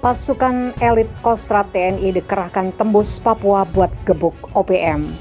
Pasukan elit Kostrad TNI dikerahkan tembus Papua buat gebuk OPM.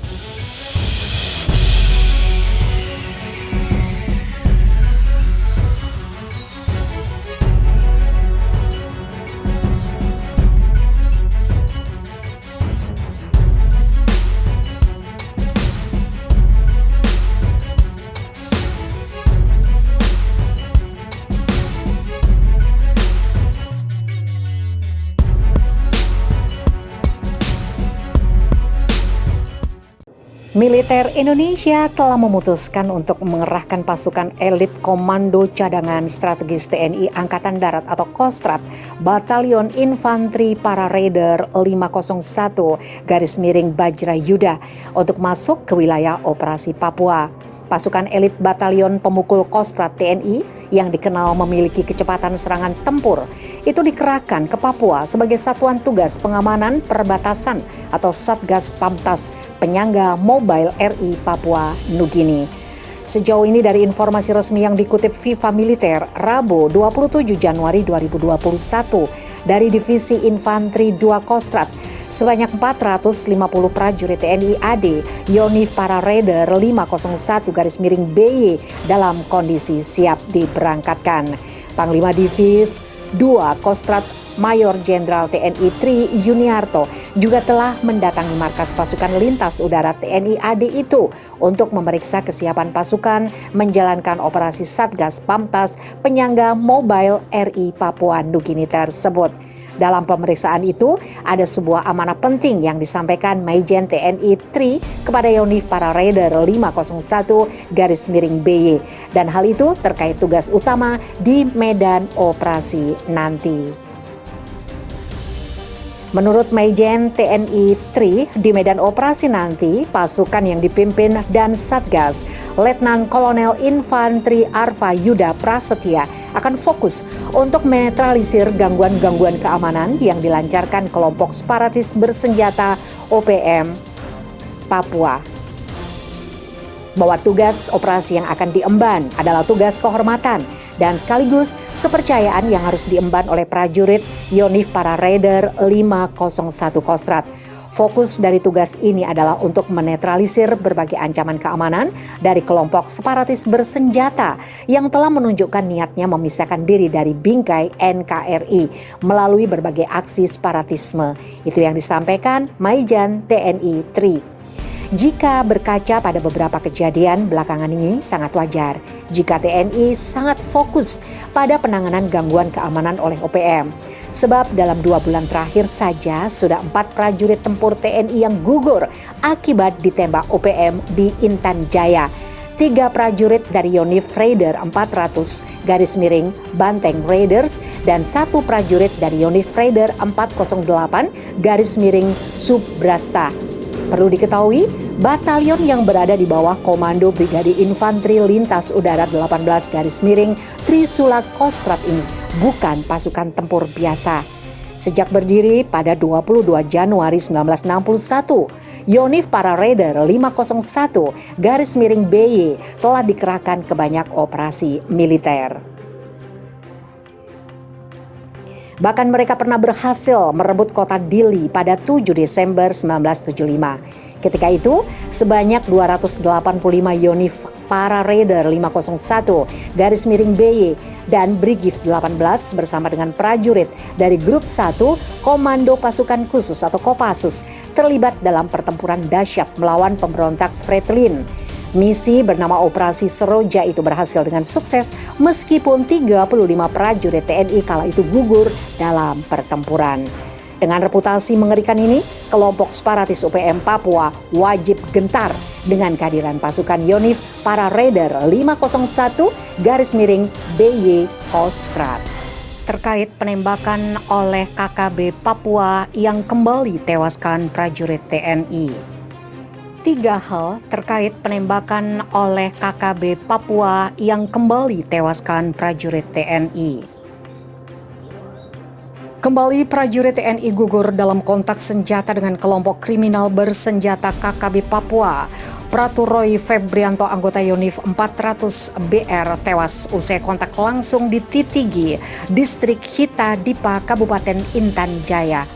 Militer Indonesia telah memutuskan untuk mengerahkan pasukan elit Komando Cadangan Strategis TNI Angkatan Darat atau Kostrad Batalion Infanteri Para Raider 501 _Bajrayuda untuk masuk ke wilayah operasi Papua. Pasukan elit Batalion Pemukul Kostrad TNI yang dikenal memiliki kecepatan serangan tempur itu dikerahkan ke Papua sebagai Satuan Tugas Pengamanan Perbatasan atau Satgas Pamtas Penyangga Mobile RI Papua Nugini. Sejauh ini dari informasi resmi yang dikutip Viva Militer Rabu 27 Januari 2021 dari Divisi Infanteri 2 Kostrad, sebanyak 450 prajurit TNI AD Yonif Para Raider 501 _BY dalam kondisi siap diberangkatkan. Panglima Diviv 2 Kostrad Mayor Jenderal TNI Tri Yuniarto juga telah mendatangi markas pasukan lintas udara TNI AD itu untuk memeriksa kesiapan pasukan menjalankan operasi Satgas Pamtas Penyangga Mobile RI Papua Nugini tersebut. Dalam pemeriksaan itu, ada sebuah amanah penting yang disampaikan Majen TNI Tri kepada Yonif Para Raider 501 _BY, dan hal itu terkait tugas utama di medan operasi nanti. Menurut Majen TNI Tri, di medan operasi nanti, pasukan yang dipimpin dan Satgas, Letnan Kolonel Infanteri Arfa Yuda Prasetya akan fokus untuk menetralisir gangguan-gangguan keamanan yang dilancarkan kelompok separatis bersenjata OPM Papua. Bahwa tugas operasi yang akan diemban adalah tugas kehormatan dan sekaligus kepercayaan yang harus diemban oleh prajurit Yonif Para Raider 501 Kostrad. Fokus dari tugas ini adalah untuk menetralisir berbagai ancaman keamanan dari kelompok separatis bersenjata yang telah menunjukkan niatnya memisahkan diri dari bingkai NKRI melalui berbagai aksi separatisme. Itu yang disampaikan Majen TNI Tri. Jika berkaca pada beberapa kejadian belakangan ini sangat wajar jika TNI sangat fokus pada penanganan gangguan keamanan oleh OPM. Sebab dalam 2 bulan terakhir saja sudah 4 prajurit tempur TNI yang gugur akibat ditembak OPM di Intan Jaya. 3 prajurit dari Yonif Raider 400 _Banteng Raiders dan 1 prajurit dari Yonif Raider 408 _Subbrasta. Perlu diketahui, batalion yang berada di bawah Komando Brigade Infanteri Lintas Udara 18 Trisula Kostrad ini bukan pasukan tempur biasa. Sejak berdiri pada 22 Januari 1961, Yonif Para Raider 501 _BY telah dikerahkan ke banyak operasi militer. Bahkan mereka pernah berhasil merebut kota Dili pada 7 Desember 1975. Ketika itu, sebanyak 285 Yonif Para Raider 501 _BY dan Brigif 18 bersama dengan prajurit dari Grup 1 Komando Pasukan Khusus atau Kopassus terlibat dalam pertempuran dahsyat melawan pemberontak Fretilin. Misi bernama Operasi Seroja itu berhasil dengan sukses meskipun 35 prajurit TNI kala itu gugur dalam pertempuran. Dengan reputasi mengerikan ini, kelompok separatis OPM Papua wajib gentar dengan kehadiran pasukan Yonif Para Raider 501 _BY Kostrad. Terkait penembakan oleh KKB Papua yang kembali tewaskan prajurit TNI. 3 hal terkait penembakan oleh KKB Papua yang kembali tewaskan prajurit TNI. Kembali prajurit TNI gugur dalam kontak senjata dengan kelompok kriminal bersenjata KKB Papua. Pratu Roy Febrianto anggota Yonif 400 BR tewas usai kontak langsung di Titigi, Distrik Hita Dipa, Kabupaten Intan Jaya.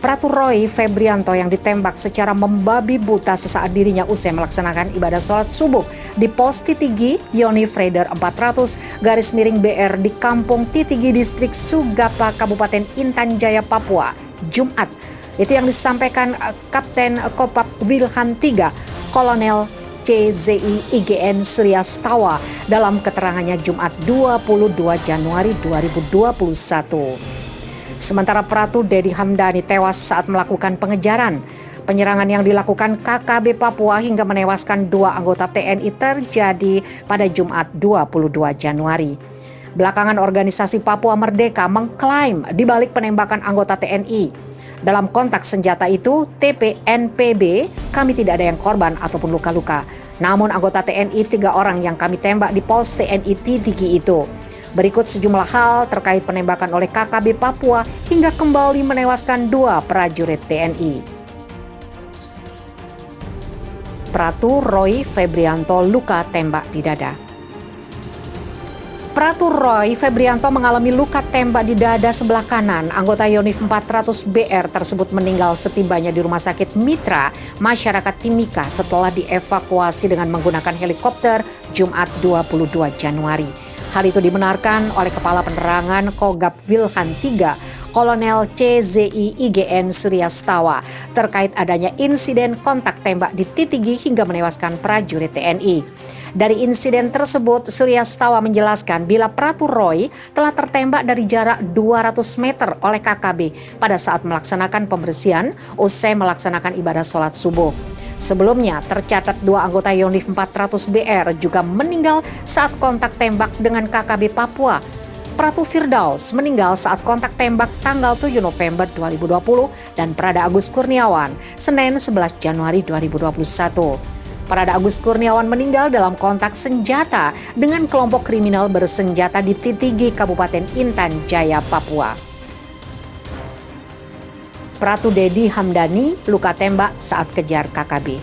Pratu Roy Febrianto yang ditembak secara membabi buta sesaat dirinya usai melaksanakan ibadah sholat subuh di pos Titigi Yonif Raider 400-BR di Kampung Titigi Distrik Sugapa Kabupaten Intan Jaya Papua Jumat. Itu yang disampaikan Kapten Kopap Wilhan III Kolonel CZI IGN Surya Stawa dalam keterangannya Jumat 22 Januari 2021. Sementara Pratu Dedi Hamdani tewas saat melakukan pengejaran. Penyerangan yang dilakukan KKB Papua hingga menewaskan 2 anggota TNI terjadi pada Jumat 22 Januari. Belakangan organisasi Papua Merdeka mengklaim dibalik penembakan anggota TNI. Dalam kontak senjata itu, TPNPB, kami tidak ada yang korban ataupun luka-luka. Namun anggota TNI 3 orang yang kami tembak di pos TNI Titigi itu. Berikut sejumlah hal terkait penembakan oleh KKB Papua hingga kembali menewaskan 2 prajurit TNI. Pratu Roy Febrianto luka tembak di dada. Pratu Roy Febrianto mengalami luka tembak di dada sebelah kanan. Anggota Yonif 400 BR tersebut meninggal setibanya di Rumah Sakit Mitra Masyarakat Timika setelah dievakuasi dengan menggunakan helikopter Jumat 22 Januari. Hal itu dibenarkan oleh Kepala Penerangan Kogab Wilhan III, Kolonel CZI IGN Surya Stawa, terkait adanya insiden kontak tembak di Titigi hingga menewaskan prajurit TNI. Dari insiden tersebut, Surya Stawa menjelaskan bila Pratu Roy telah tertembak dari jarak 200 meter oleh KKB pada saat melaksanakan pembersihan usai melaksanakan ibadah sholat subuh. Sebelumnya, tercatat 2 anggota Yonif 400 BR juga meninggal saat kontak tembak dengan KKB Papua. Pratu Firdaus meninggal saat kontak tembak tanggal 7 November 2020 dan Prada Agus Kurniawan, Senin 11 Januari 2021. Prada Agus Kurniawan meninggal dalam kontak senjata dengan kelompok kriminal bersenjata di Titigi, Kabupaten Intan Jaya, Papua. Pratu Dedi Hamdani luka tembak saat kejar KKB.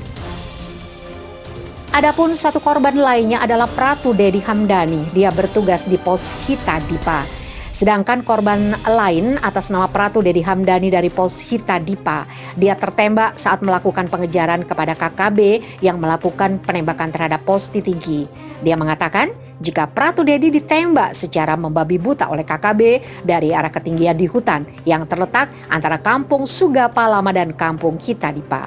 Adapun 1 korban lainnya adalah Pratu Dedi Hamdani. Dia bertugas di pos Hita Dipa. Sedangkan korban lain atas nama Pratu Dedi Hamdani dari pos Hita Dipa, dia tertembak saat melakukan pengejaran kepada KKB yang melakukan penembakan terhadap pos Titigi. Dia mengatakan jika Pratu Dedi ditembak secara membabi buta oleh KKB dari arah ketinggian di hutan yang terletak antara Kampung Sugapa Lama dan Kampung Hita Dipa.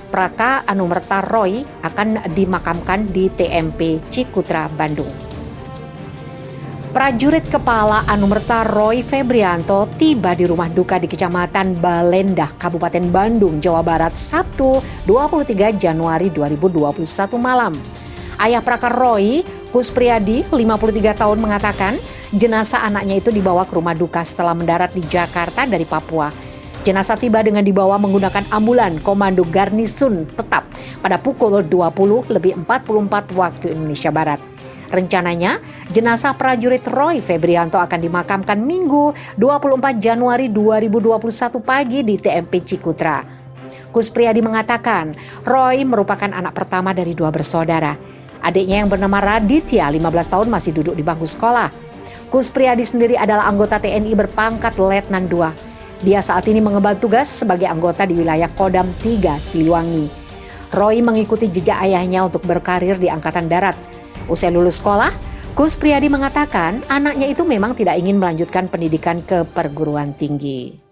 Praka Anumerta Roy akan dimakamkan di TMP Cikutra, Bandung. Prajurit Kepala Anumerta Roy Febrianto tiba di rumah duka di Kecamatan Balendah, Kabupaten Bandung, Jawa Barat, Sabtu 23 Januari 2021 malam. Ayah Praka Roy, Kuspriyadi, 53 tahun mengatakan jenazah anaknya itu dibawa ke rumah duka setelah mendarat di Jakarta dari Papua. Jenazah tiba dengan dibawa menggunakan ambulan Komando Garnisun Tetap pada pukul 20:44 waktu Indonesia Barat. Rencananya, jenazah prajurit Roy Febrianto akan dimakamkan Minggu 24 Januari 2021 pagi di TMP Cikutra. Kuspriyadi mengatakan, Roy merupakan anak pertama dari 2 bersaudara. Adiknya yang bernama Raditya, 15 tahun, masih duduk di bangku sekolah. Kuspriyadi sendiri adalah anggota TNI berpangkat Letnan II. Dia saat ini mengemban tugas sebagai anggota di wilayah Kodam 3 Siliwangi. Roy mengikuti jejak ayahnya untuk berkarir di Angkatan Darat. Usai lulus sekolah, Kuspriyadi mengatakan anaknya itu memang tidak ingin melanjutkan pendidikan ke perguruan tinggi.